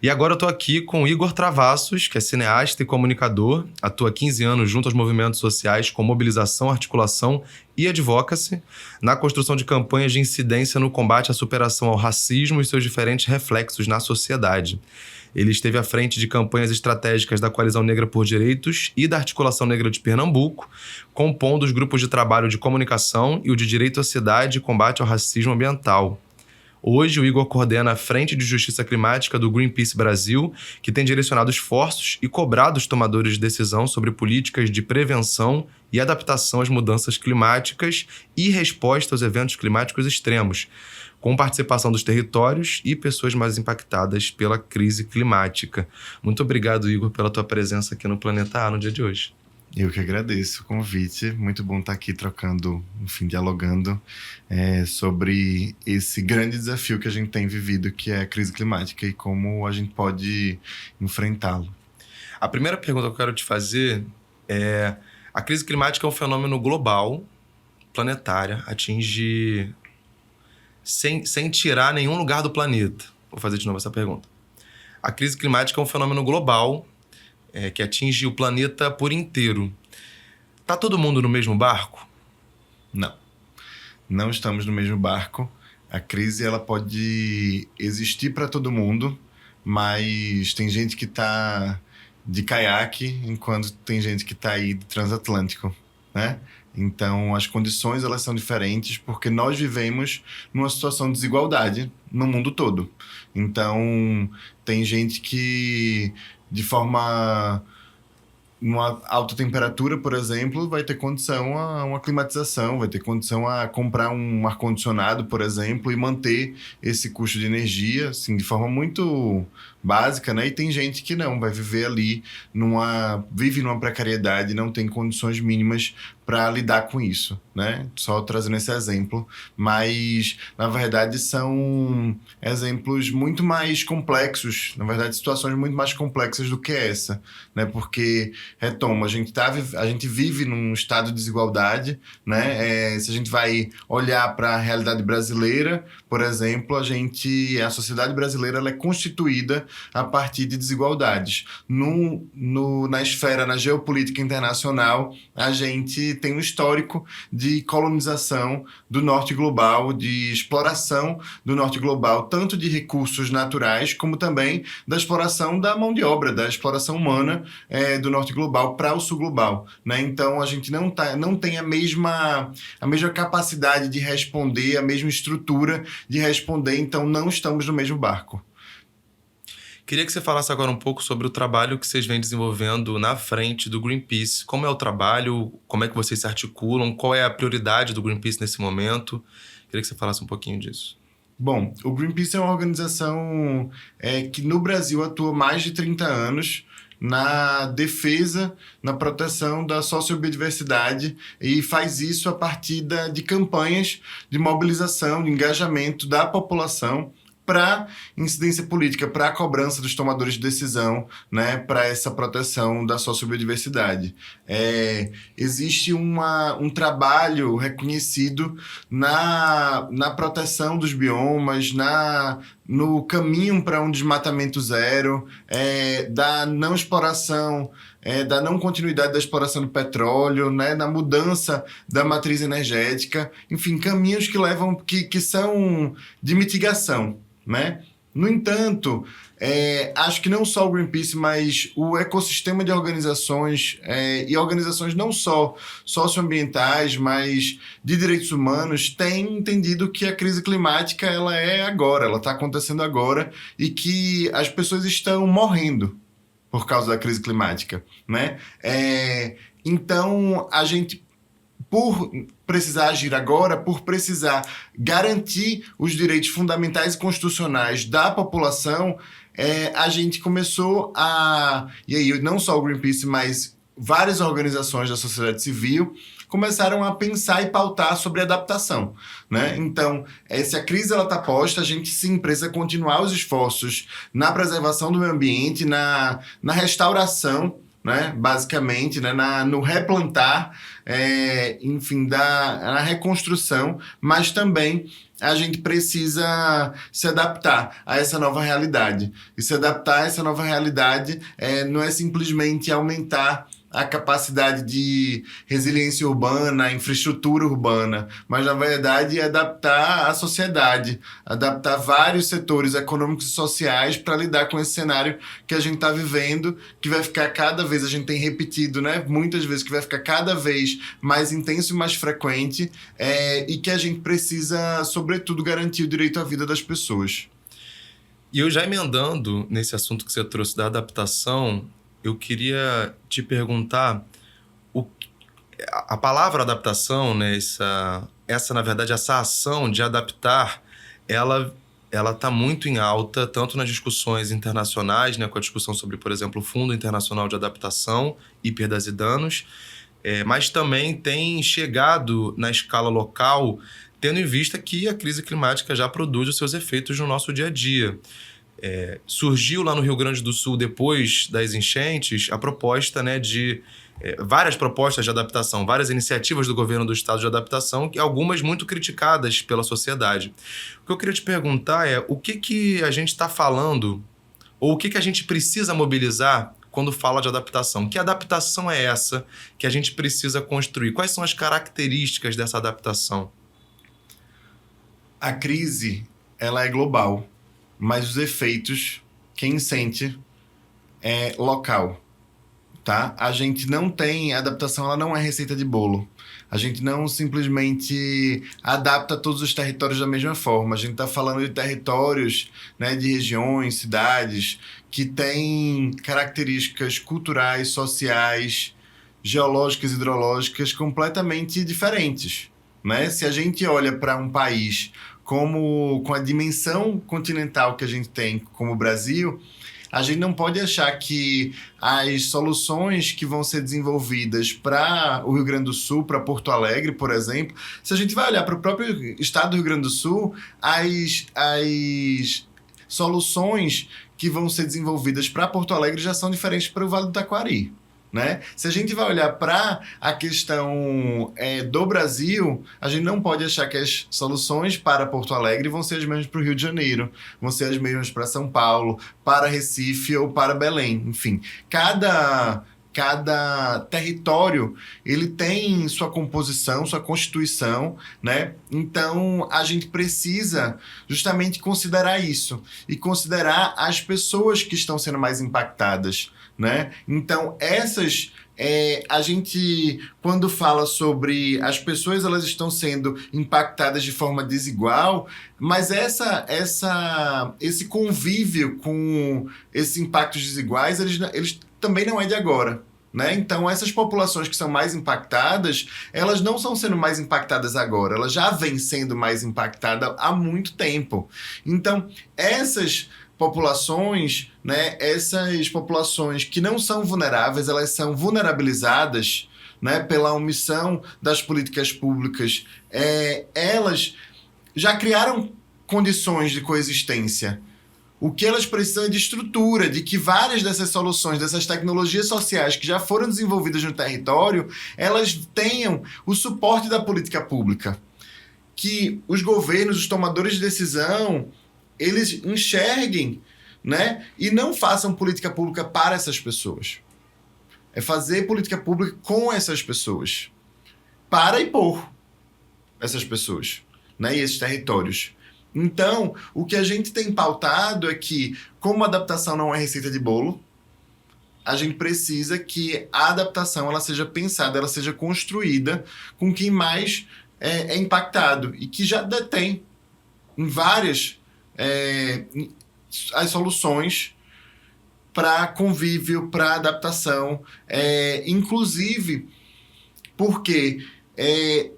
E agora eu tô aqui com o Igor Travassos, que é cineasta e comunicador, atua há 15 anos junto aos movimentos sociais com mobilização, articulação e advocacy, na construção de campanhas de incidência no combate à superação ao racismo e seus diferentes reflexos na sociedade. Ele esteve à frente de campanhas estratégicas da Coalizão Negra por Direitos e da Articulação Negra de Pernambuco, compondo os grupos de trabalho de comunicação e o de direito à cidade e combate ao racismo ambiental. Hoje, o Igor coordena a Frente de Justiça Climática do Greenpeace Brasil, que tem direcionado esforços e cobrado os tomadores de decisão sobre políticas de prevenção e adaptação às mudanças climáticas e resposta aos eventos climáticos extremos, com participação dos territórios e pessoas mais impactadas pela crise climática. Muito obrigado, Igor, pela tua presença aqui no Planeta A no dia de hoje. Eu que agradeço o convite, muito bom estar aqui trocando, enfim, dialogando sobre esse grande desafio que a gente tem vivido, que é a crise climática e como a gente pode enfrentá-lo. A primeira pergunta que eu quero te fazer é: a crise climática é um fenômeno global, planetária, atinge sem tirar nenhum lugar do planeta. Vou fazer de novo essa pergunta. A crise climática é um fenômeno global, que atinge o planeta por inteiro. Tá todo mundo no mesmo barco? Não estamos no mesmo barco. A crise ela pode existir para todo mundo, mas tem gente que está de caiaque, enquanto tem gente que está aí de transatlântico, né? Então, as condições elas são diferentes porque nós vivemos numa situação de desigualdade no mundo todo. Então, tem gente que, de forma... numa alta temperatura, por exemplo, vai ter condição a uma climatização, vai ter condição a comprar um ar-condicionado, por exemplo, e manter esse custo de energia, assim, de forma muito básica, né? E tem gente que não, vai viver ali, vive numa precariedade, não tem condições mínimas para lidar com isso, né? Só trazendo esse exemplo, mas na verdade são exemplos muito mais complexos, na verdade situações muito mais complexas do que essa, né? Porque retoma, a gente vive num estado de desigualdade, né? Se a gente vai olhar para a realidade brasileira, por exemplo, a sociedade brasileira ela é constituída a partir de desigualdades. Na geopolítica internacional, a gente tem um histórico de colonização do norte global, de exploração do norte global, tanto de recursos naturais, como também da exploração da mão de obra, da exploração humana do norte global para o sul global, né? Então, a gente não tem a mesma capacidade de responder, a mesma estrutura de responder, então não estamos no mesmo barco. Queria que você falasse agora um pouco sobre o trabalho que vocês vêm desenvolvendo na frente do Greenpeace. Como é o trabalho? Como é que vocês se articulam? Qual é a prioridade do Greenpeace nesse momento? Queria que você falasse um pouquinho disso. Bom, o Greenpeace é uma organização que no Brasil atua há mais de 30 anos na defesa, na proteção da sociobiodiversidade e faz isso a partir de campanhas de mobilização, de engajamento da população para incidência política, para a cobrança dos tomadores de decisão, né, para essa proteção da sociobiodiversidade. Existe um trabalho reconhecido na proteção dos biomas, no caminho para um desmatamento zero, da não exploração, da não continuidade da exploração do petróleo, né, na mudança da matriz energética, enfim, caminhos que levam, que são de mitigação, né? No entanto, acho que não só o Greenpeace, mas o ecossistema de organizações e organizações não só socioambientais, mas de direitos humanos, têm entendido que a crise climática ela está acontecendo agora e que as pessoas estão morrendo por causa da crise climática, né? Então, a gente, por precisar agir agora, por precisar garantir os direitos fundamentais e constitucionais da população, a gente começou e aí não só o Greenpeace, mas várias organizações da sociedade civil começaram a pensar e pautar sobre adaptação, né? Então, se a crise está posta, a gente sim precisa continuar os esforços na preservação do meio ambiente, na restauração, né, basicamente, né, no replantar, enfim, na reconstrução, mas também a gente precisa se adaptar a essa nova realidade. E se adaptar a essa nova realidade não é simplesmente aumentar a capacidade de resiliência urbana, a infraestrutura urbana, mas, na verdade, adaptar a sociedade, adaptar vários setores econômicos e sociais para lidar com esse cenário que a gente está vivendo, que vai ficar cada vez, a gente tem repetido, né, muitas vezes, que vai ficar cada vez mais intenso e mais frequente, e que a gente precisa, sobretudo, garantir o direito à vida das pessoas. E eu já emendando nesse assunto que você trouxe da adaptação, eu queria te perguntar, a palavra adaptação, né, na verdade, essa ação de adaptar, ela está muito em alta, tanto nas discussões internacionais, né, com a discussão sobre, por exemplo, o Fundo Internacional de Adaptação e Perdas e Danos, mas também tem chegado na escala local, tendo em vista que a crise climática já produz os seus efeitos no nosso dia a dia. Surgiu lá no Rio Grande do Sul, depois das enchentes, a proposta, né, de várias propostas de adaptação, várias iniciativas do governo do estado de adaptação, e algumas muito criticadas pela sociedade. O que eu queria te perguntar é o que a gente está falando, ou o que a gente precisa mobilizar quando fala de adaptação? Que adaptação é essa que a gente precisa construir? Quais são as características dessa adaptação? A crise, ela é global, mas os efeitos, quem sente é local, tá? A gente não tem, a adaptação ela não é receita de bolo. A gente não simplesmente adapta todos os territórios da mesma forma. A gente está falando de territórios, né, de regiões, cidades, que têm características culturais, sociais, geológicas, hidrológicas completamente diferentes, né? Se a gente olha para um país com a dimensão continental que a gente tem como o Brasil, a gente não pode achar que as soluções que vão ser desenvolvidas para o Rio Grande do Sul, para Porto Alegre, por exemplo, se a gente vai olhar para o próprio estado do Rio Grande do Sul, as soluções que vão ser desenvolvidas para Porto Alegre já são diferentes para o Vale do Taquari, né? Se a gente vai olhar para a questão do Brasil, a gente não pode achar que as soluções para Porto Alegre vão ser as mesmas para o Rio de Janeiro, vão ser as mesmas para São Paulo, para Recife ou para Belém. Enfim, cada território ele tem sua composição, sua constituição, né? Então a gente precisa justamente considerar isso e considerar as pessoas que estão sendo mais impactadas, né? Então a gente, quando fala sobre as pessoas, elas estão sendo impactadas de forma desigual, mas esse convívio com esses impactos desiguais, eles também não é de agora, né? Então, essas populações que são mais impactadas, elas não estão sendo mais impactadas agora, elas já vêm sendo mais impactadas há muito tempo. Então, essas populações, né, essas populações que não são vulneráveis, elas são vulnerabilizadas, né, pela omissão das políticas públicas, elas já criaram condições de coexistência. O que elas precisam é de estrutura, de que várias dessas soluções, dessas tecnologias sociais que já foram desenvolvidas no território, elas tenham o suporte da política pública. Que os governos, os tomadores de decisão, eles enxerguem, né, e não façam política pública para essas pessoas. É fazer política pública com essas pessoas. Para e por essas pessoas, né, e esses territórios. Então, o que a gente tem pautado é que, como a adaptação não é receita de bolo, a gente precisa que a adaptação ela seja pensada, ela seja construída com quem mais é impactado e que já detém em várias as soluções para convívio, para adaptação, inclusive porque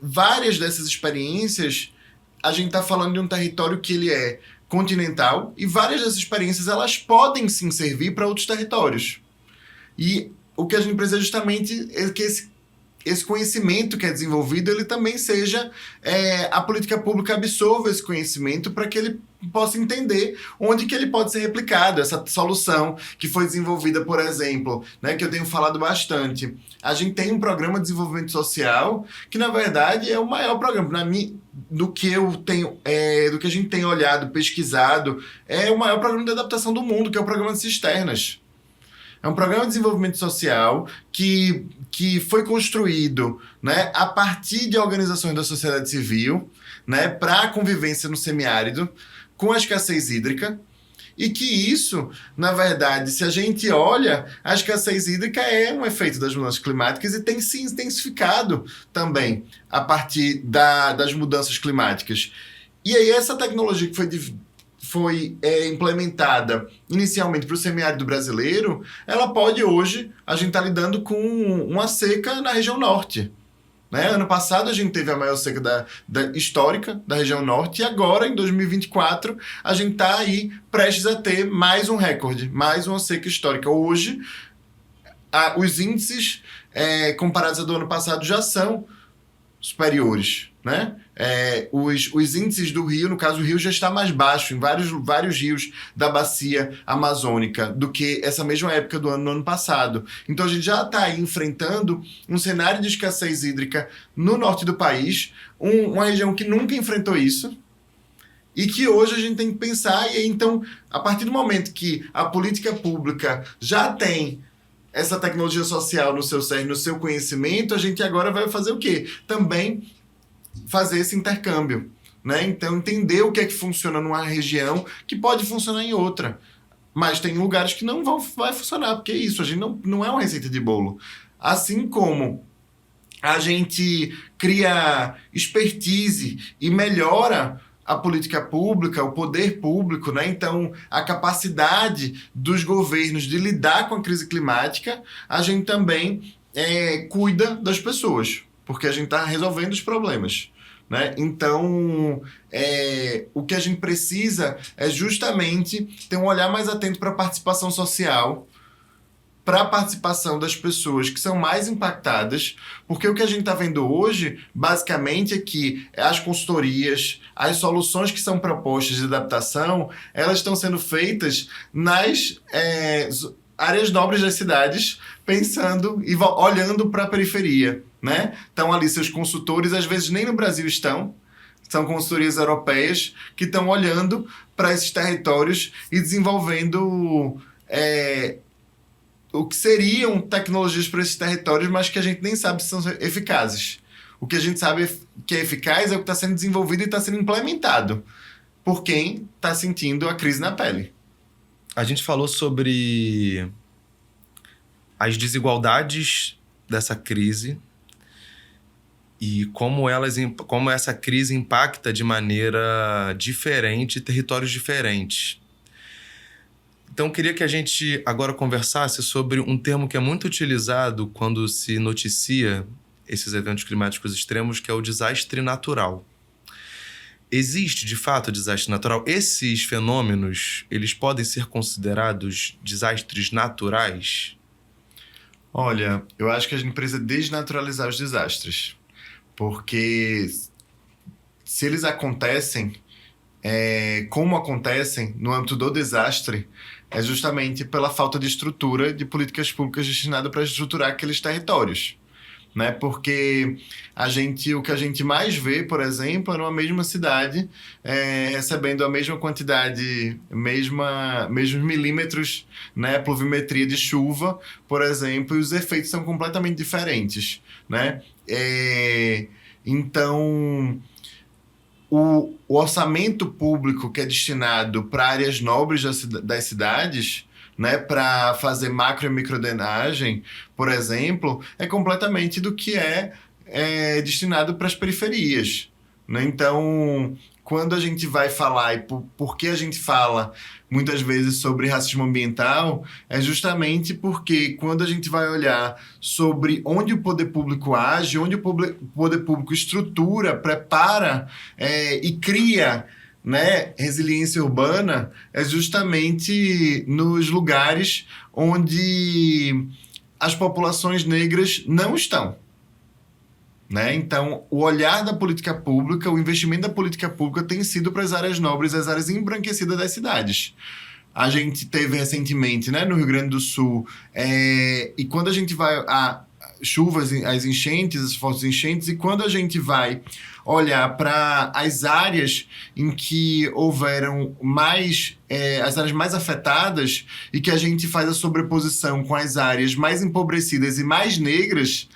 várias dessas experiências a gente está falando de um território que ele é continental e várias dessas experiências elas podem sim servir para outros territórios. E o que a gente precisa justamente é que esse conhecimento que é desenvolvido, ele também seja, a política pública absorva esse conhecimento para que ele possa entender onde que ele pode ser replicado. Essa solução que foi desenvolvida, por exemplo, né, que eu tenho falado bastante. A gente tem um programa de desenvolvimento social que, na verdade, é o maior programa. Do que eu tenho, do que a gente tem olhado, pesquisado, é o maior programa de adaptação do mundo, que é o programa de Cisternas. É um programa de desenvolvimento social que foi construído, né, a partir de organizações da sociedade civil, né, para a convivência no semiárido, com a escassez hídrica, e que isso, na verdade, se a gente olha, a escassez hídrica é um efeito das mudanças climáticas e tem se intensificado também a partir das mudanças climáticas. E aí essa tecnologia que foi implementada inicialmente para o semiárido brasileiro, ela pode hoje, a gente está lidando com uma seca na região norte. Né? Ano passado a gente teve a maior seca histórica da região norte e agora, em 2024, a gente está aí prestes a ter mais um recorde, mais uma seca histórica. Hoje, os índices comparados ao do ano passado já são superiores, né? Os índices do rio, no caso o rio já está mais baixo em vários rios da bacia amazônica do que essa mesma época do ano, no ano passado. Então a gente já está aí enfrentando um cenário de escassez hídrica no norte do país, uma região que nunca enfrentou isso e que hoje a gente tem que pensar. E aí, então, a partir do momento que a política pública já tem essa tecnologia social no seu cerne, no seu conhecimento, a gente agora vai fazer o quê? Também fazer esse intercâmbio, né? Então, entender o que é que funciona numa região que pode funcionar em outra. Mas tem lugares que não vai funcionar, porque é isso, a gente não é uma receita de bolo. Assim como a gente cria expertise e melhora a política pública, o poder público, né? Então, a capacidade dos governos de lidar com a crise climática, a gente também cuida das pessoas, porque a gente está resolvendo os problemas, né? Então, o que a gente precisa é justamente ter um olhar mais atento para a participação social, para a participação das pessoas que são mais impactadas, porque o que a gente está vendo hoje, basicamente, é que as consultorias, as soluções que são propostas de adaptação, elas estão sendo feitas nas áreas nobres das cidades, pensando e olhando para a periferia, né? Estão ali seus consultores, às vezes nem no Brasil estão, são consultorias europeias que estão olhando para esses territórios e desenvolvendo o que seriam tecnologias para esses territórios, mas que a gente nem sabe se são eficazes. O que a gente sabe que é eficaz é o que está sendo desenvolvido e está sendo implementado por quem está sentindo a crise na pele. A gente falou sobre as desigualdades dessa crise e como essa crise impacta de maneira diferente territórios diferentes. Então, eu queria que a gente agora conversasse sobre um termo que é muito utilizado quando se noticia esses eventos climáticos extremos, que é o desastre natural. Existe, de fato, desastre natural? Esses fenômenos, eles podem ser considerados desastres naturais? Olha, eu acho que a gente precisa desnaturalizar os desastres. Porque se eles acontecem, como acontecem no âmbito do desastre, é justamente pela falta de estrutura de políticas públicas destinadas para estruturar aqueles territórios, né? Porque o que a gente mais vê, por exemplo, é numa mesma cidade recebendo a mesma quantidade, mesmos milímetros, né, pluviometria de chuva, por exemplo, e os efeitos são completamente diferentes, né? Então, o orçamento público que é destinado para áreas nobres das cidades, né, para fazer macro e microdrenagem, por exemplo, é completamente do que é destinado para as periferias, né? Então, quando a gente vai falar, e por que a gente fala muitas vezes sobre racismo ambiental, é justamente porque quando a gente vai olhar sobre onde o poder público age, onde o poder público estrutura, prepara e cria, né, resiliência urbana, é justamente nos lugares onde as populações negras não estão. né? Então, o olhar da política pública, o investimento da política pública tem sido para as áreas nobres, as áreas embranquecidas das cidades. A gente teve recentemente, né, no Rio Grande do Sul, e quando a gente vai a chuvas, as enchentes, as fortes enchentes, e quando a gente vai olhar para as áreas em que houveram mais, as áreas mais afetadas, e que a gente faz a sobreposição com as áreas mais empobrecidas e mais negras,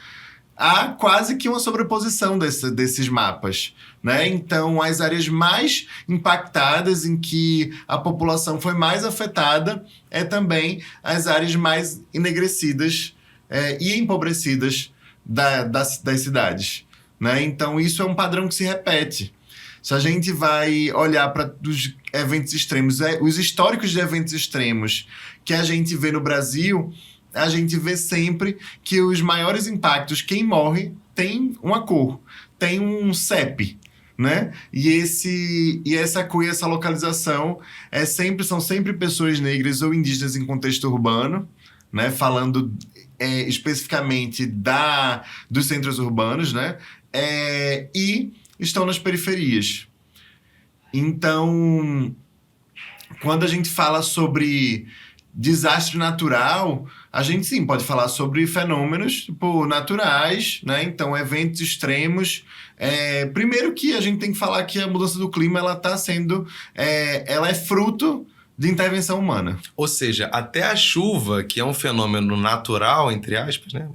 há quase que uma sobreposição desses mapas, né? Então, as áreas mais impactadas, em que a população foi mais afetada, também as áreas mais enegrecidas e empobrecidas das cidades, né? Então, isso é um padrão que se repete. Se a gente vai olhar para os eventos extremos, os históricos de eventos extremos que a gente vê no Brasil, a gente vê sempre que os maiores impactos, quem morre tem uma cor, tem um CEP, né? E essa cor e essa localização são sempre pessoas negras ou indígenas em contexto urbano, né? Falando especificamente dos centros urbanos, né? E estão nas periferias. Então, quando a gente fala sobre desastre natural, a gente sim pode falar sobre fenômenos tipo, naturais, né? Então, eventos extremos. Primeiro que a gente tem que falar que a mudança do clima ela está sendo, ela é fruto de intervenção humana. Ou seja, até a chuva, que é um fenômeno natural, entre aspas, né?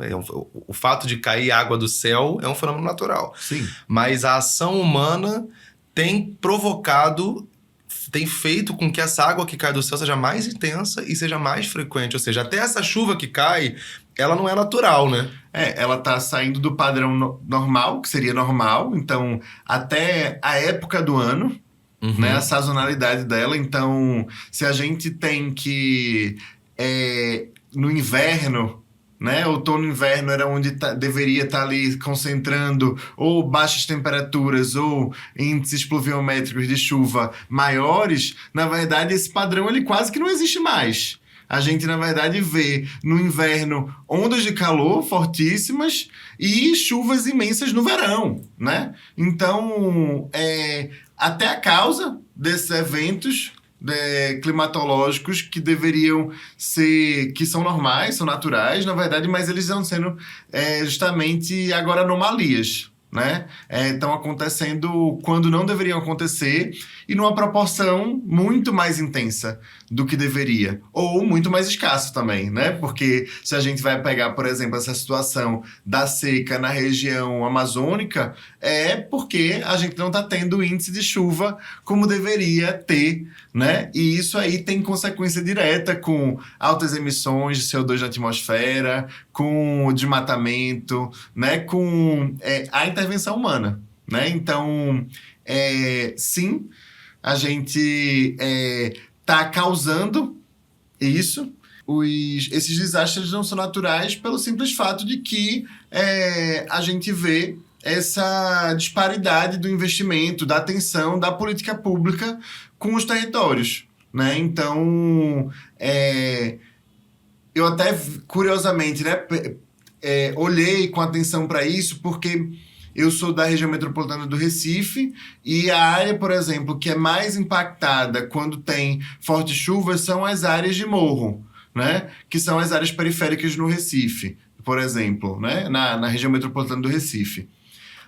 O fato de cair água do céu é um fenômeno natural. Sim. Mas a ação humana tem provocado, tem feito com que essa água que cai do céu seja mais intensa e seja mais frequente. Ou seja, até essa chuva que cai, ela não é natural, né? Ela tá saindo do padrão normal, que seria normal. Então, até a época do ano, né? A sazonalidade dela. Então, se a gente tem que... no inverno, né? Outono e inverno era onde deveria estar ali concentrando ou baixas temperaturas ou índices pluviométricos de chuva maiores, na verdade esse padrão ele quase que não existe mais. A gente, na verdade, vê no inverno ondas de calor fortíssimas e chuvas imensas no verão, né? Então, até a causa desses eventos climatológicos que deveriam ser, que são normais, são naturais, na verdade, mas eles estão sendo justamente agora anomalias, né? Estão acontecendo quando não deveriam acontecer e numa proporção muito mais intensa do que deveria, ou muito mais escasso também, né? Porque se a gente vai pegar, por exemplo, essa situação da seca na região amazônica, é porque a gente não está tendo índice de chuva como deveria ter, né? E isso aí tem consequência direta com altas emissões de CO2 na atmosfera, com o desmatamento, né? Com a intervenção humana, né? Então, sim, a gente está causando isso. Esses desastres não são naturais pelo simples fato de que a gente vê essa disparidade do investimento, da atenção, da política pública com os territórios, né? Então, eu até, curiosamente, né, olhei com atenção para isso, porque eu sou da região metropolitana do Recife e a área, por exemplo, que é mais impactada quando tem fortes chuvas são as áreas de morro, né? Que são as áreas periféricas no Recife, por exemplo, né? Na região metropolitana do Recife.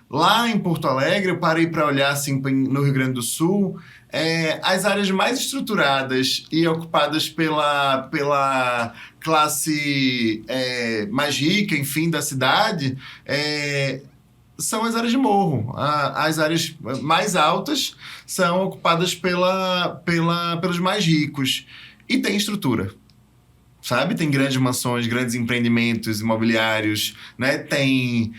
Lá em Porto Alegre, eu parei para olhar assim, no Rio Grande do Sul, as áreas mais estruturadas e ocupadas pela classe mais rica, enfim, da cidade, são as áreas de morro. As áreas mais altas são ocupadas pelos mais ricos. E tem estrutura, sabe? Tem grandes mansões, grandes empreendimentos imobiliários, né? Tem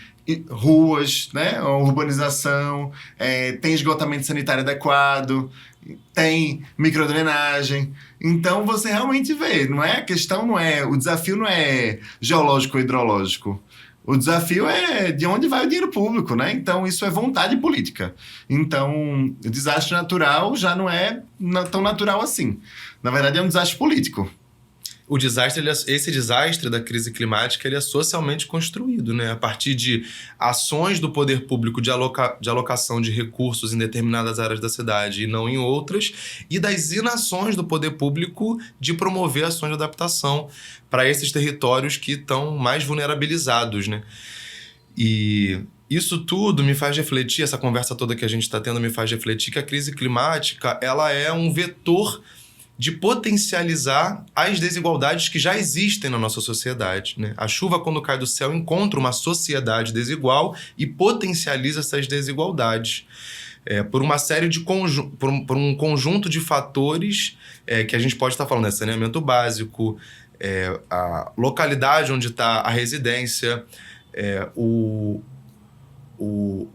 ruas, né? Urbanização, tem esgotamento sanitário adequado, tem microdrenagem. Então você realmente vê, o desafio não é geológico ou hidrológico. O desafio é de onde vai o dinheiro público, né? Então, isso é vontade política. Então, o desastre natural já não é tão natural assim. Na verdade, é um desastre político. Esse desastre da crise climática ele é socialmente construído, né? A partir de ações do poder público de alocação de recursos em determinadas áreas da cidade e não em outras, e das inações do poder público de promover ações de adaptação para esses territórios que estão mais vulnerabilizados, né? E isso tudo me faz refletir, essa conversa toda que a gente está tendo me faz refletir que a crise climática ela é um vetor de potencializar as desigualdades que já existem na nossa sociedade, né? A chuva, quando cai do céu, encontra uma sociedade desigual e potencializa essas desigualdades. Por uma série de por um conjunto de fatores que a gente pode estar falando, né? Saneamento básico, a localidade onde está a residência,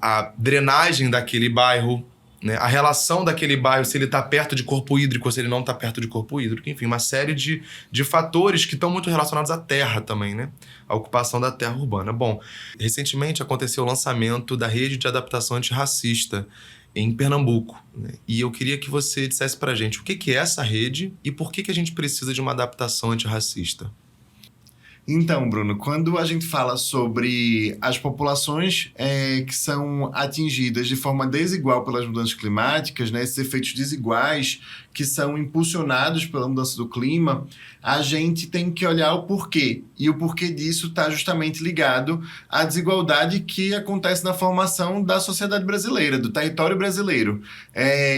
a drenagem daquele bairro, né? A relação daquele bairro, se ele está perto de corpo hídrico ou se ele não está perto de corpo hídrico. Enfim, uma série de fatores que estão muito relacionados à terra também, né? A ocupação da terra urbana. Bom, recentemente aconteceu o lançamento da Rede de Adaptação Antirracista em Pernambuco, né? E eu queria que você dissesse pra gente o que é essa rede e por que a gente precisa de uma adaptação antirracista. Então, Bruno, quando a gente fala sobre as populações que são atingidas de forma desigual pelas mudanças climáticas, né, esses efeitos desiguais que são impulsionados pela mudança do clima, a gente tem que olhar o porquê. E o porquê disso está justamente ligado à desigualdade que acontece na formação da sociedade brasileira, do território brasileiro.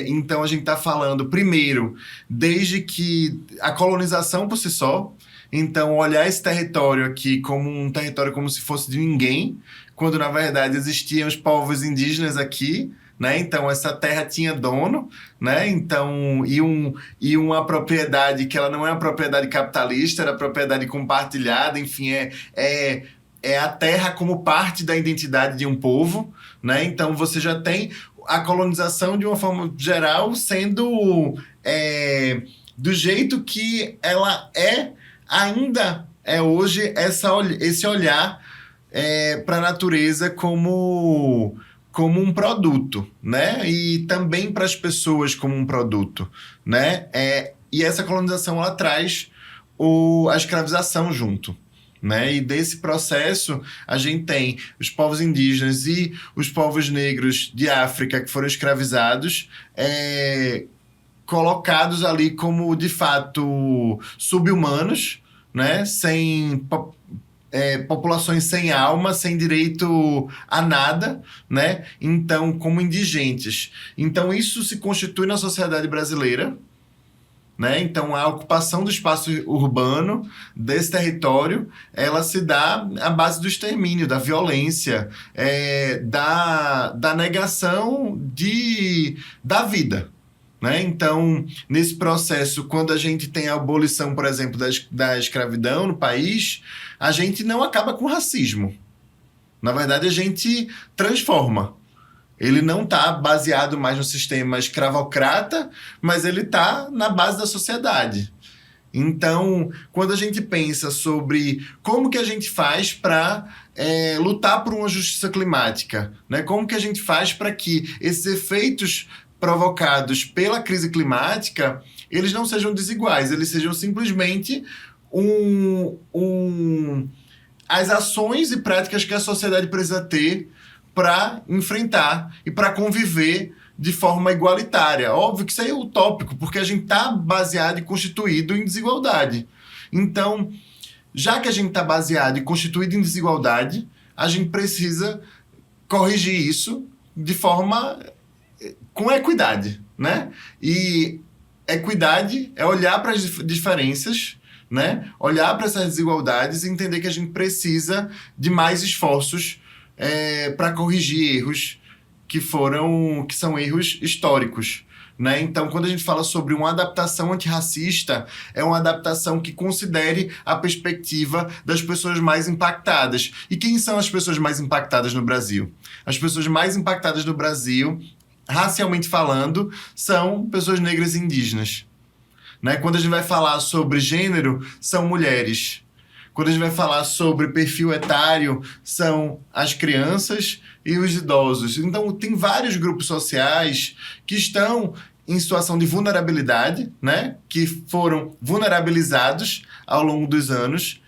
Então, a gente está falando, primeiro, desde que a colonização por si só. Então, olhar esse território aqui como um território como se fosse de ninguém, quando, na verdade, existiam os povos indígenas aqui, né? Então, essa terra tinha dono, né? Então, e uma propriedade que ela não é uma propriedade capitalista, era propriedade compartilhada, enfim, é a terra como parte da identidade de um povo, né? Então, você já tem a colonização, de uma forma geral, sendo do jeito que ela ainda é hoje esse olhar para a natureza como um produto, né? E também para as pessoas como um produto, né? E essa colonização ela traz a escravização junto, né? E desse processo a gente tem os povos indígenas e os povos negros de África que foram escravizados, colocados ali como, de fato, sub-humanos, né? Populações sem alma, sem direito a nada, né? Então, como indigentes. Então, isso se constitui na sociedade brasileira, né? Então, a ocupação do espaço urbano, desse território, ela se dá à base do extermínio, da violência, da negação da vida. Né? Então, nesse processo, quando a gente tem a abolição, por exemplo, da escravidão no país, a gente não acaba com o racismo. Na verdade, a gente transforma. Ele não está baseado mais no sistema escravocrata, mas ele está na base da sociedade. Então, quando a gente pensa sobre como que a gente faz para lutar por uma justiça climática, né? Como que a gente faz para que esses efeitos provocados pela crise climática, eles não sejam desiguais, eles sejam simplesmente as ações e práticas que a sociedade precisa ter para enfrentar e para conviver de forma igualitária. Óbvio que isso aí é utópico, porque a gente está baseado e constituído em desigualdade. Então, já que a gente está baseado e constituído em desigualdade, a gente precisa corrigir isso de forma com equidade, né? E equidade é olhar para as diferenças, né? Olhar para essas desigualdades e entender que a gente precisa de mais esforços para corrigir erros que são erros históricos, né? Então, quando a gente fala sobre uma adaptação antirracista, é uma adaptação que considere a perspectiva das pessoas mais impactadas. E quem são as pessoas mais impactadas no Brasil? As pessoas mais impactadas no Brasil, racialmente falando, são pessoas negras e indígenas, né? Quando a gente vai falar sobre gênero, são mulheres. Quando a gente vai falar sobre perfil etário, são as crianças e os idosos. Então, tem vários grupos sociais que estão em situação de vulnerabilidade, né, que foram vulnerabilizados ao longo dos anos,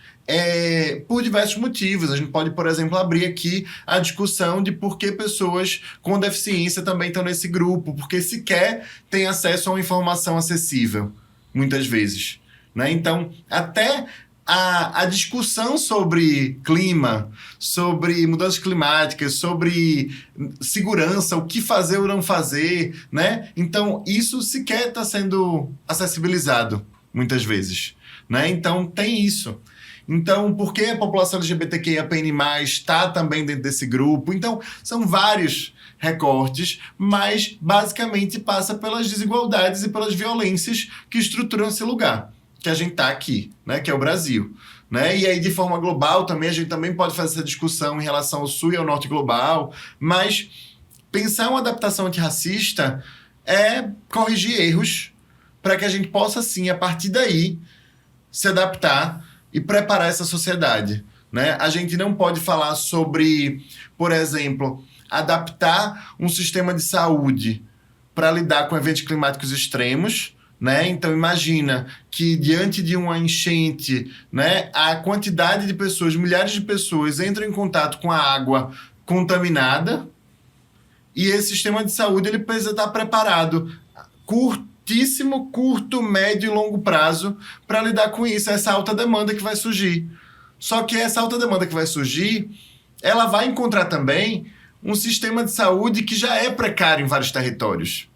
por diversos motivos. A gente pode, por exemplo, abrir aqui a discussão de por que pessoas com deficiência também estão nesse grupo, porque sequer têm acesso a uma informação acessível, muitas vezes, né? Então, até a discussão sobre clima, sobre mudanças climáticas, sobre segurança, o que fazer ou não fazer, né? Então, isso sequer está sendo acessibilizado, muitas vezes, né? Então, tem isso. Então, por que a população LGBTQIAPN+, está também dentro desse grupo? Então, são vários recortes, mas basicamente passa pelas desigualdades e pelas violências que estruturam esse lugar que a gente está aqui, né? Que é o Brasil. Né? E aí, de forma global, também a gente também pode fazer essa discussão em relação ao Sul e ao Norte global, mas pensar uma adaptação antirracista é corrigir erros para que a gente possa, sim, a partir daí, se adaptar e preparar essa sociedade, né? A gente não pode falar sobre, por exemplo, adaptar um sistema de saúde para lidar com eventos climáticos extremos, né? Então imagina que diante de uma enchente, né, a quantidade de pessoas, milhares de pessoas entram em contato com a água contaminada e esse sistema de saúde ele precisa estar preparado curto, médio e longo prazo para lidar com isso, essa alta demanda que vai surgir. Só que essa alta demanda que vai surgir, ela vai encontrar também um sistema de saúde que já é precário em vários territórios.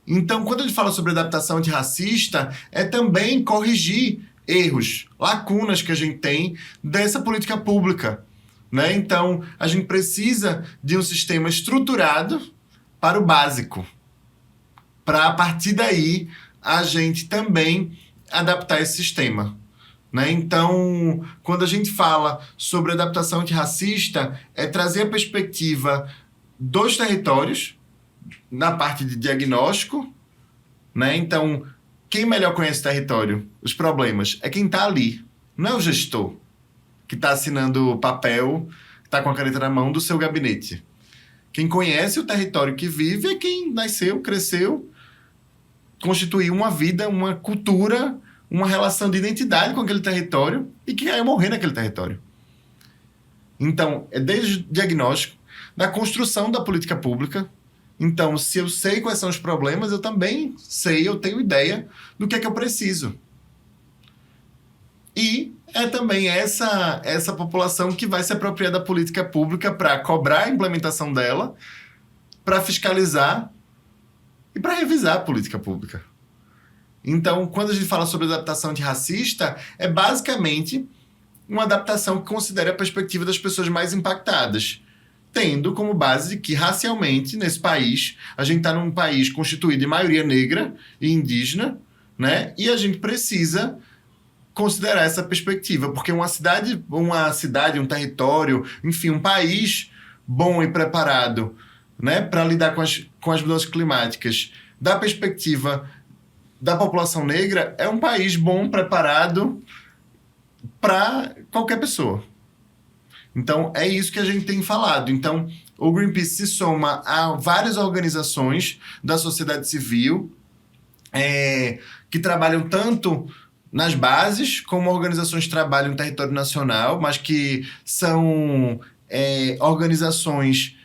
Então, quando a gente fala sobre adaptação antirracista, é também corrigir erros, lacunas que a gente tem dessa política pública, né? Então, a gente precisa de um sistema estruturado para o básico, para a partir daí a gente também adaptar esse sistema, né? Então, quando a gente fala sobre adaptação antirracista, é trazer a perspectiva dos territórios na parte de diagnóstico, né? Então, quem melhor conhece o território, os problemas, é quem está ali, não é o gestor que está assinando o papel, que está com a caneta na mão do seu gabinete. Quem conhece o território que vive é quem nasceu, cresceu, constituiu uma vida, uma cultura, uma relação de identidade com aquele território e que vai morrer naquele território. Então, é desde o diagnóstico, da construção da política pública. Então, se eu sei quais são os problemas, eu também sei, eu tenho ideia do que é que eu preciso. E é também essa população que vai se apropriar da política pública para cobrar a implementação dela, para fiscalizar e para revisar a política pública. Então, quando a gente fala sobre adaptação antirracista, é basicamente uma adaptação que considera a perspectiva das pessoas mais impactadas, tendo como base que, racialmente, nesse país, a gente está num país constituído de maioria negra e indígena, né? E a gente precisa considerar essa perspectiva, porque uma cidade, um território, enfim, um país bom e preparado, né, para lidar com as mudanças climáticas, da perspectiva da população negra, é um país bom, preparado para qualquer pessoa. Então, é isso que a gente tem falado. Então, o Greenpeace se soma a várias organizações da sociedade civil que trabalham tanto nas bases, como organizações que trabalham no território nacional, mas que são organizações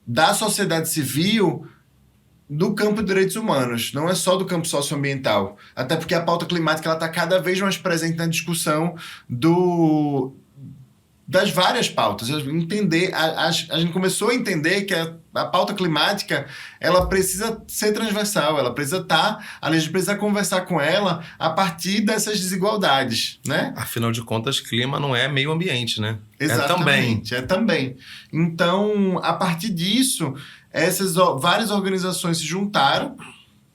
da sociedade civil do campo de direitos humanos, não é só do campo socioambiental. Até porque a pauta climática está cada vez mais presente na discussão das várias pautas. Entender, a gente começou a entender que a pauta climática ela precisa ser transversal, ela precisa estar, a gente precisa conversar com ela a partir dessas desigualdades, né? Afinal de contas, clima não é meio ambiente, né? Exatamente, é também. Então, a partir disso, essas várias organizações se juntaram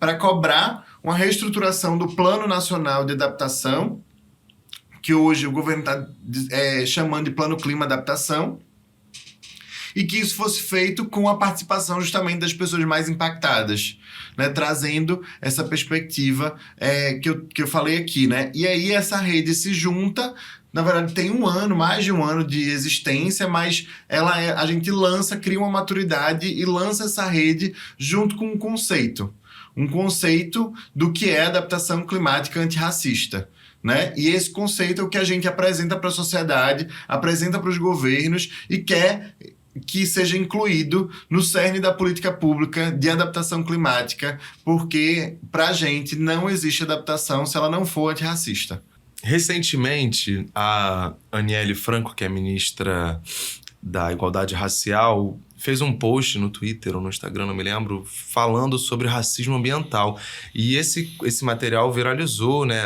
para cobrar uma reestruturação do Plano Nacional de Adaptação, que hoje o governo está chamando de Plano Clima Adaptação, e que isso fosse feito com a participação justamente das pessoas mais impactadas, né? Trazendo essa perspectiva que eu falei aqui, né? E aí essa rede se junta, na verdade tem mais de um ano de existência, mas a gente cria uma maturidade e lança essa rede junto com um conceito. um conceito do que é adaptação climática antirracista. Né? E esse conceito é o que a gente apresenta para a sociedade, apresenta para os governos e quer que seja incluído no cerne da política pública de adaptação climática, porque para a gente não existe adaptação se ela não for antirracista. Recentemente, a Aniele Franco, que é ministra da Igualdade Racial, fez um post no Twitter ou no Instagram, não me lembro, falando sobre racismo ambiental. E esse material viralizou, né?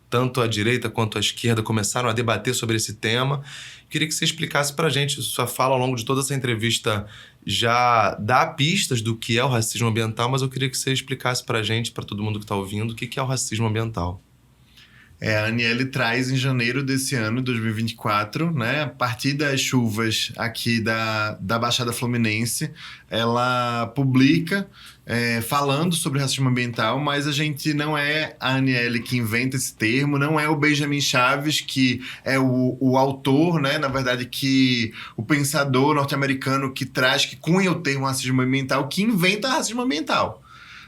Tanto a direita quanto a esquerda começaram a debater sobre esse tema. Queria que você explicasse pra gente, sua fala ao longo de toda essa entrevista já dá pistas do que é o racismo ambiental, mas eu queria que você explicasse pra gente, pra todo mundo que tá ouvindo, o que é o racismo ambiental. A Aniele traz em janeiro desse ano, 2024, né, a partir das chuvas aqui da Baixada Fluminense, ela publica falando sobre racismo ambiental, mas a gente não é a Aniele que inventa esse termo, não é o Benjamin Chaves que é o autor, né, na verdade, que o pensador norte-americano que cunha o termo racismo ambiental, que inventa racismo ambiental.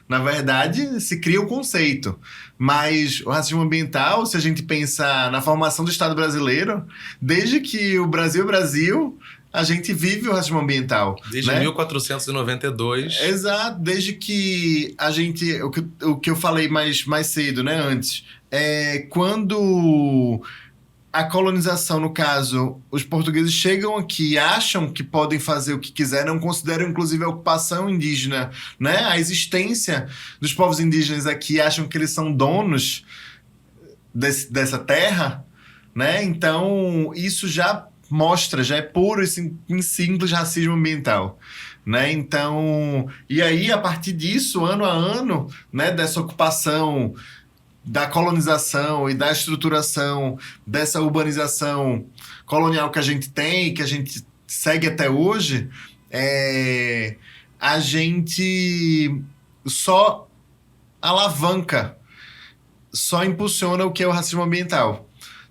Na verdade, se cria o conceito. Mas o racismo ambiental, se a gente pensar na formação do Estado brasileiro, desde que o Brasil é Brasil, a gente vive o racismo ambiental. Desde 1492. Exato, desde que a gente... O que eu falei mais cedo, né, antes, quando... A colonização, no caso, os portugueses chegam aqui, acham que podem fazer o que quiser, não consideram inclusive a ocupação indígena, né? A existência dos povos indígenas aqui, acham que eles são donos dessa terra, né? Então, isso já mostra, já é puro e simples racismo ambiental. Né? Então, e aí, a partir disso, ano a ano, né, dessa ocupação, da colonização e da estruturação dessa urbanização colonial que a gente tem, que a gente segue até hoje, a gente só alavanca, só impulsiona o que é o racismo ambiental.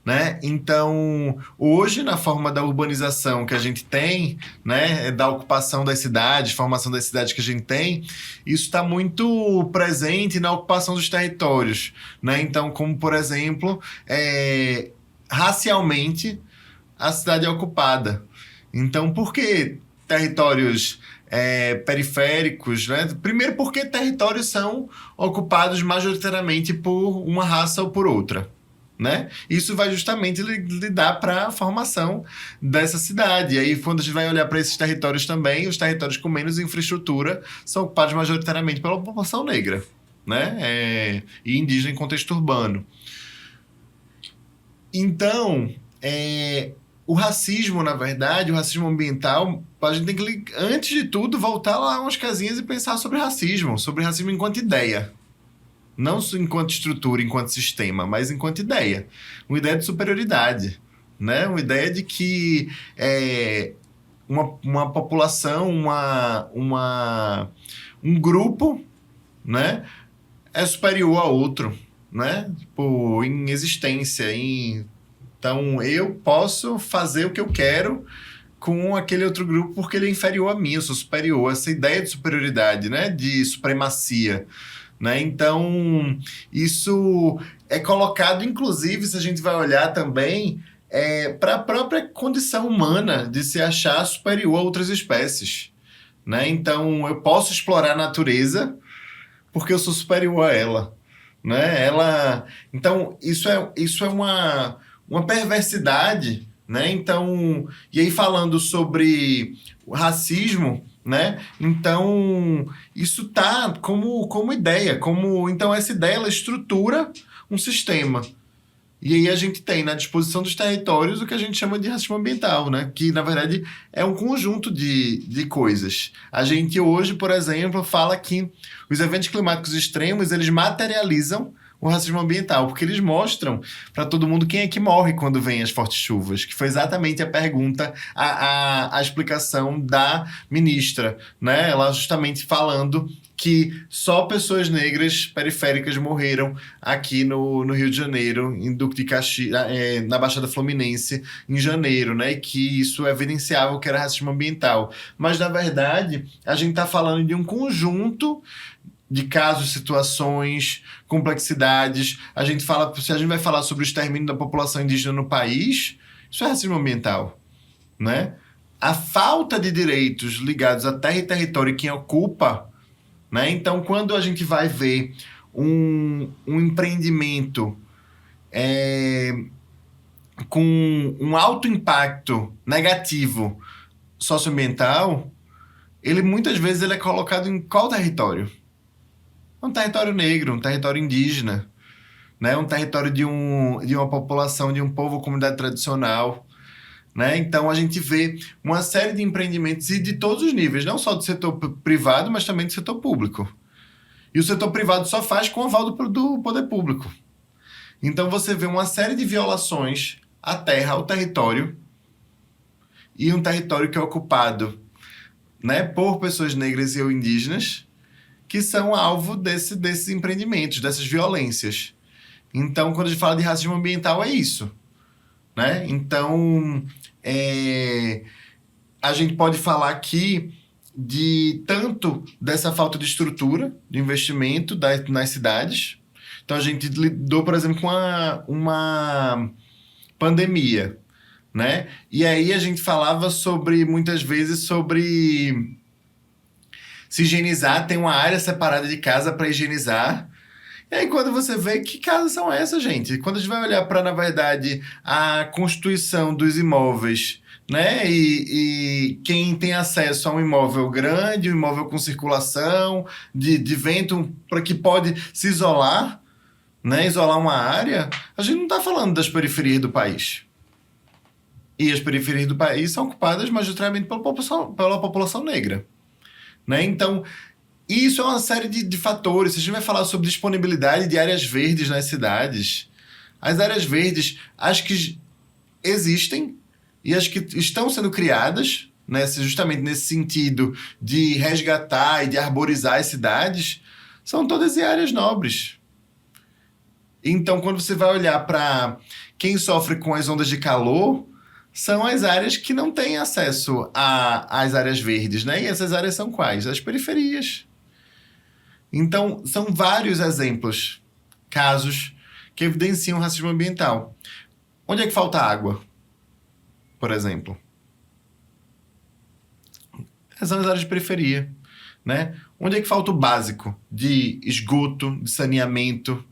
Né? Então, hoje, na forma da urbanização que a gente tem, né, da ocupação das cidades, formação das cidades que a gente tem, isso está muito presente na ocupação dos territórios. Né? Então, como, por exemplo, racialmente, a cidade é ocupada. Então, por que territórios periféricos? Né? Primeiro, porque territórios são ocupados majoritariamente por uma raça ou por outra. Né? Isso vai justamente lidar para a formação dessa cidade. E aí, quando a gente vai olhar para esses territórios também, os territórios com menos infraestrutura são ocupados majoritariamente pela população negra, né? E indígena em contexto urbano. Então, o racismo, na verdade, o racismo ambiental, a gente tem que, antes de tudo, voltar lá umas casinhas e pensar sobre racismo enquanto ideia. Não enquanto estrutura, enquanto sistema, mas enquanto ideia. Uma ideia de superioridade, né? Uma ideia de que uma população, um grupo, né, é superior a outro, né? Tipo, em existência. Então, eu posso fazer o que eu quero com aquele outro grupo porque ele é inferior a mim, eu sou superior. Essa ideia de superioridade, né? De supremacia. Né? Então, isso é colocado, inclusive, se a gente vai olhar também, para a própria condição humana de se achar superior a outras espécies. Né? Então, eu posso explorar a natureza porque eu sou superior a ela. Né? Então, isso é uma perversidade. Né? Então, e aí falando sobre o racismo, né? Então, isso tá como ideia, então essa ideia ela estrutura um sistema. E aí a gente tem na disposição dos territórios o que a gente chama de racismo ambiental, né? Que, na verdade, é um conjunto de coisas. A gente hoje, por exemplo, fala que os eventos climáticos extremos, eles materializam o racismo ambiental, porque eles mostram para todo mundo quem é que morre quando vem as fortes chuvas, que foi exatamente a pergunta, a explicação da ministra, né? Ela justamente falando que só pessoas negras periféricas morreram aqui no Rio de Janeiro, em Duque de Caxias, na Baixada Fluminense, em janeiro, né? E que isso evidenciava que era racismo ambiental. Mas, na verdade, a gente está falando de um conjunto de casos, situações, complexidades. Se a gente vai falar sobre o extermínio da população indígena no país, isso é racismo ambiental, né? A falta de direitos ligados à terra e território quem ocupa, né? Então, quando a gente vai ver um empreendimento com um alto impacto negativo socioambiental, ele muitas vezes é colocado em qual território? Um território negro, um território indígena, né? Um território de uma população, de um povo, comunidade tradicional, né? Então a gente vê uma série de empreendimentos e de todos os níveis, não só do setor privado, mas também do setor público. E o setor privado só faz com o aval do poder público. Então você vê uma série de violações à terra, ao território, e um território que é ocupado, né, por pessoas negras e ou indígenas, que são alvo desses empreendimentos, dessas violências. Então, quando a gente fala de racismo ambiental, é isso, né? Então, a gente pode falar aqui de tanto dessa falta de estrutura, de investimento nas cidades. Então, a gente lidou, por exemplo, com uma pandemia, né? E aí a gente falava muitas vezes sobre se higienizar, tem uma área separada de casa para higienizar. E aí quando você vê, que casas são essas, gente? Quando a gente vai olhar para, na verdade, a constituição dos imóveis, né? E quem tem acesso a um imóvel grande, um imóvel com circulação, de vento, para que pode se isolar, né? Isolar uma área, a gente não está falando das periferias do país. E as periferias do país são ocupadas majoritariamente pela população negra, né? Então, isso é uma série de fatores. Se a gente vai falar sobre disponibilidade de áreas verdes nas cidades, as áreas verdes, as que existem e as que estão sendo criadas, né, justamente nesse sentido de resgatar e de arborizar as cidades, são todas em áreas nobres. Então, quando você vai olhar para quem sofre com as ondas de calor, são as áreas que não têm acesso às áreas verdes, né? E essas áreas são quais? As periferias. Então, são vários exemplos, casos, que evidenciam racismo ambiental. Onde é que falta água, por exemplo? São as áreas de periferia, né? Onde é que falta o básico de esgoto, de saneamento,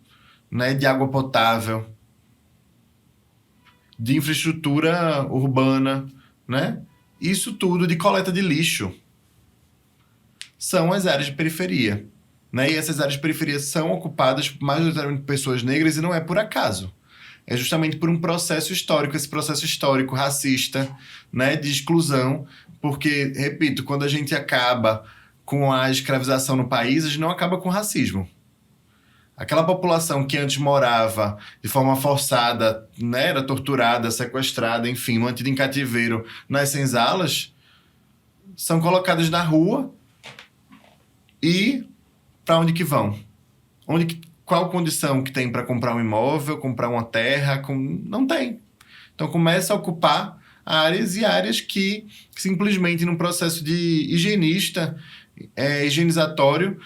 né? De água potável, de infraestrutura urbana, né? Isso tudo, de coleta de lixo, são as áreas de periferia, né? E essas áreas de periferia são ocupadas majoritariamente por pessoas negras e não é por acaso. É justamente por um processo histórico, esse processo histórico racista, né? De exclusão, porque, repito, quando a gente acaba com a escravização no país, a gente não acaba com o racismo. Aquela população que antes morava de forma forçada, né, era torturada, sequestrada, enfim, mantida em cativeiro nas senzalas, são colocadas na rua e para onde que vão? Qual condição que tem para comprar um imóvel, comprar uma terra? Não tem. Então começa a ocupar áreas e áreas que simplesmente num processo de higienizatório,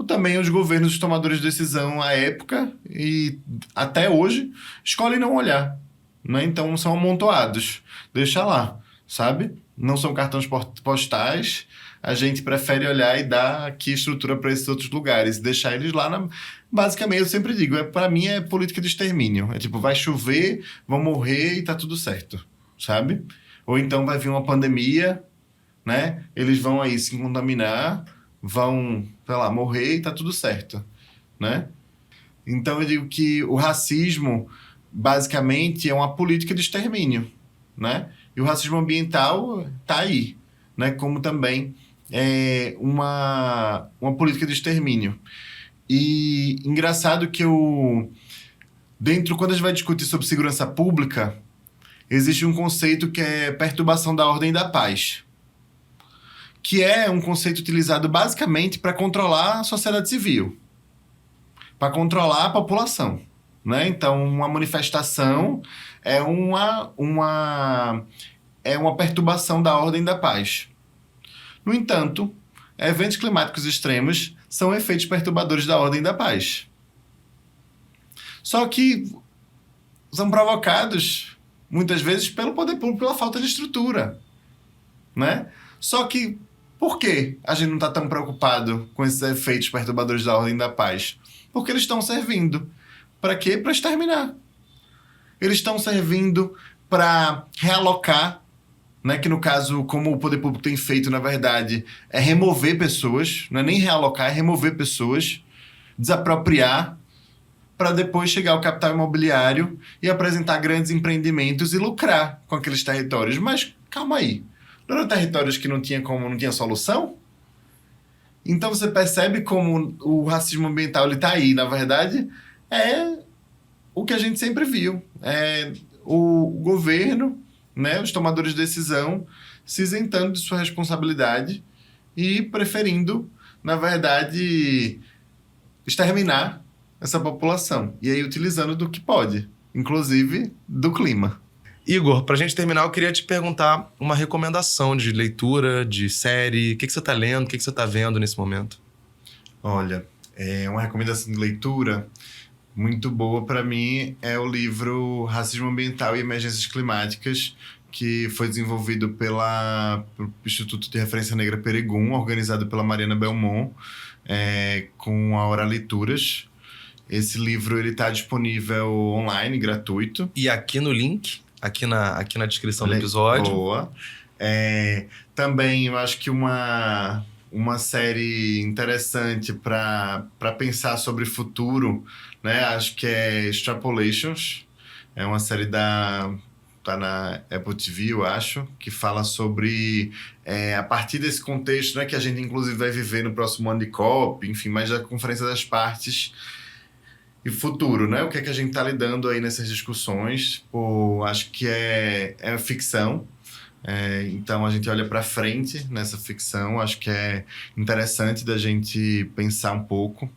também os governos, os tomadores de decisão à época e até hoje, escolhem não olhar, né? Então são amontoados. Deixa lá, sabe? Não são cartões postais, a gente prefere olhar e dar aqui estrutura para esses outros lugares, deixar eles lá Basicamente, eu sempre digo, para mim é política de extermínio. É tipo, vai chover, vão morrer e tá tudo certo, sabe? Ou então vai vir uma pandemia, né? Eles vão aí se contaminar, vão, sei lá, morrer e tá tudo certo, né? Então eu digo que o racismo, basicamente, é uma política de extermínio, né? E o racismo ambiental tá aí, né? Como também é uma política de extermínio. E engraçado que quando a gente vai discutir sobre segurança pública, existe um conceito que é perturbação da ordem e da paz, que é um conceito utilizado basicamente para controlar a sociedade civil, para controlar a população, né? Então, uma manifestação é uma perturbação da ordem e da paz. No entanto, eventos climáticos extremos são efeitos perturbadores da ordem e da paz. Só que são provocados, muitas vezes, pelo poder público, pela falta de estrutura, né? Só que, por que a gente não está tão preocupado com esses efeitos perturbadores da ordem e da paz? Porque eles estão servindo. Para quê? Para exterminar. Eles estão servindo para realocar, né? Que no caso, como o poder público tem feito, na verdade, é remover pessoas, não é nem realocar, é remover pessoas, desapropriar, para depois chegar ao capital imobiliário e apresentar grandes empreendimentos e lucrar com aqueles territórios. Mas calma aí, não eram territórios que não tinha solução? Então você percebe como o racismo ambiental está aí. Na verdade, é o que a gente sempre viu. É o governo, né, os tomadores de decisão, se isentando de sua responsabilidade e preferindo, na verdade, exterminar essa população. E aí utilizando do que pode, inclusive do clima. Igor, pra gente terminar, eu queria te perguntar uma recomendação de leitura, de série. O que você tá lendo, o que você tá vendo nesse momento? Olha, uma recomendação de leitura muito boa para mim é o livro Racismo Ambiental e Emergências Climáticas, que foi desenvolvido pelo Instituto de Referência Negra Peregum, organizado pela Mariana Belmont, com a Aura Leituras. Esse livro está disponível online, gratuito. E aqui no link, aqui na descrição do episódio. Boa. Também eu acho que uma série interessante para pensar sobre futuro, né? Acho que é Extrapolations. É uma série tá na Apple TV, eu acho, que fala sobre, a partir desse contexto, né, que a gente inclusive vai viver no próximo ano de COP, enfim, mais da Conferência das Partes e futuro, né? O que é que a gente está lidando aí nessas discussões? Acho que é ficção. Então a gente olha para frente nessa ficção, acho que é interessante da gente pensar um pouco.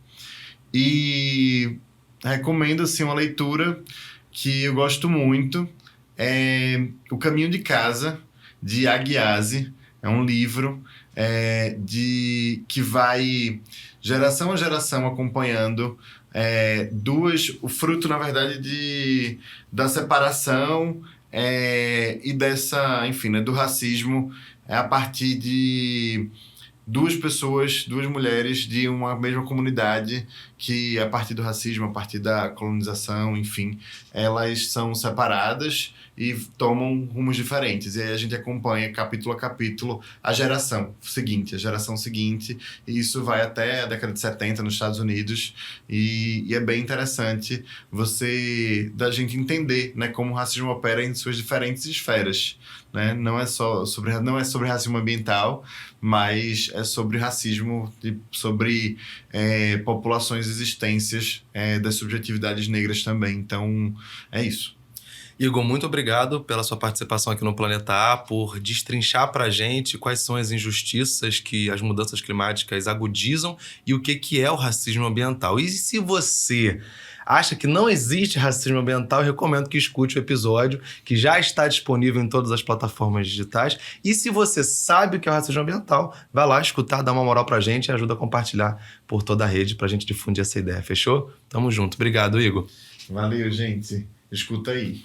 E recomendo assim, uma leitura que eu gosto muito, é O Caminho de Casa, de Aguiase. É um livro que vai geração a geração acompanhando o fruto, na verdade, da separação e dessa, enfim, né, do racismo a partir de duas mulheres de uma mesma comunidade que, a partir do racismo, a partir da colonização, enfim, elas são separadas e tomam rumos diferentes. E aí a gente acompanha, capítulo a capítulo, a geração seguinte, e isso vai até a década de 70 nos Estados Unidos, e é bem interessante da gente entender, né, como o racismo opera em suas diferentes esferas. Né? Não é sobre racismo ambiental, mas é sobre racismo, sobre populações e existências das subjetividades negras também. Então, é isso. Igor, muito obrigado pela sua participação aqui no Planeta A, por destrinchar pra gente quais são as injustiças que as mudanças climáticas agudizam e o que é o racismo ambiental. E se você acha que não existe racismo ambiental, eu recomendo que escute o episódio, que já está disponível em todas as plataformas digitais. E se você sabe o que é o racismo ambiental, vai lá escutar, dá uma moral pra gente e ajuda a compartilhar por toda a rede pra gente difundir essa ideia, fechou? Tamo junto. Obrigado, Igor. Valeu, gente. Escuta aí.